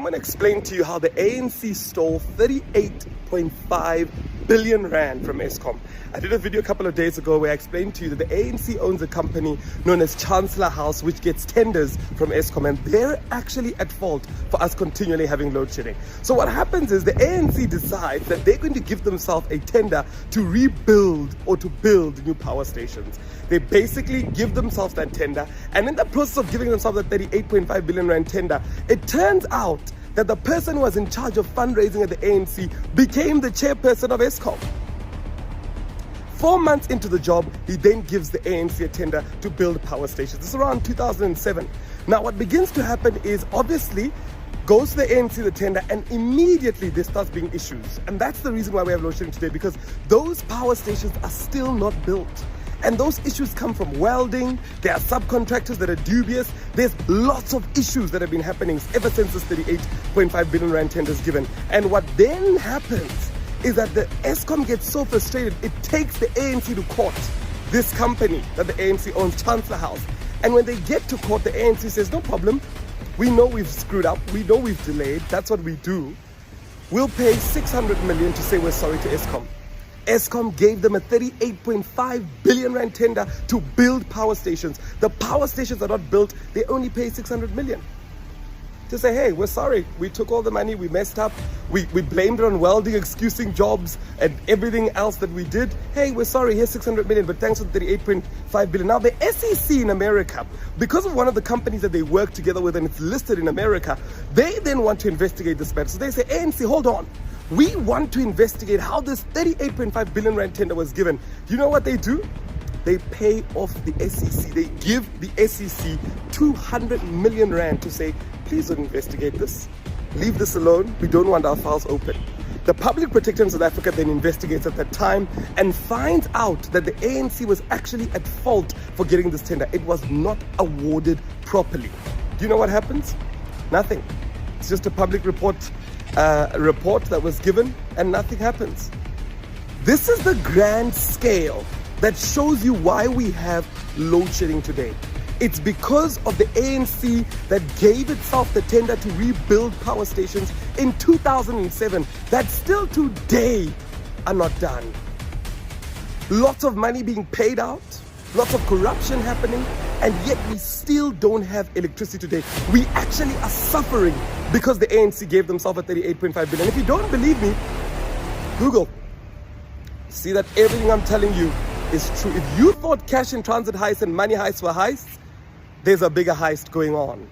going to explain to you how the ANC stole 38.5 billion rand from Eskom. I did a video a couple of days ago where I explained to you that the ANC owns a company known as Chancellor House, which gets tenders from Eskom, and they're actually at fault for us continually having load shedding. So what happens is the ANC decides that they're going to give themselves a tender to rebuild or to build new power stations. They basically give themselves that tender, and in the process of giving themselves that 38.5 billion rand tender, it turns out that the person who was in charge of fundraising at the ANC became the chairperson of Eskom. 4 months into the job, he then gives the ANC a tender to build power stations. This is around 2007. Now what begins to happen is, obviously, goes to the ANC the tender, and immediately there starts being issues. And that's the reason why we have load shedding today, because those power stations are still not built. And those issues come from welding. There are subcontractors that are dubious. There's lots of issues that have been happening ever since this 38.5 billion rand tender is given. And what then happens is that the Eskom gets so frustrated, it takes the ANC to court, this company that the ANC owns, Chancellor House. And when they get to court, the ANC says, no problem. We know we've screwed up. We know we've delayed. That's what we do. We'll pay 600 million to say we're sorry to Eskom. Eskom gave them a 38.5 billion rand tender to build power stations. The power stations are not built. They only pay 600 million. To say, hey, we're sorry. We took all the money. We messed up. We blamed it on welding, excusing jobs and everything else that we did. Hey, we're sorry. Here's 600 million, but thanks for 38.5 billion. Now, the SEC in America, because of one of the companies that they work together with and it's listed in America, they then want to investigate this matter. So they say, ANC, hold on. We want to investigate how this 38.5 billion rand tender was given. You know what they do? They pay off the SEC. They give the SEC 200 million rand to say, please don't investigate this. Leave this alone. We don't want our files open. The Public Protector in South Africa then investigates at that time and finds out that the ANC was actually at fault for getting this tender. It was not awarded properly. Do you know what happens? Nothing. It's just a public report that was given, and nothing happens. This is the grand scale that shows you why we have load shedding today. It's because of the ANC that gave itself the tender to rebuild power stations in 2007 that still today are not done. Lots of money being paid out, lots of corruption happening, and yet we still don't have electricity today. We actually are suffering because the ANC gave themselves a 38.5 billion. If you don't believe me, Google. See that everything I'm telling you is true. If you thought cash in transit heists and money heists were heists, there's a bigger heist going on.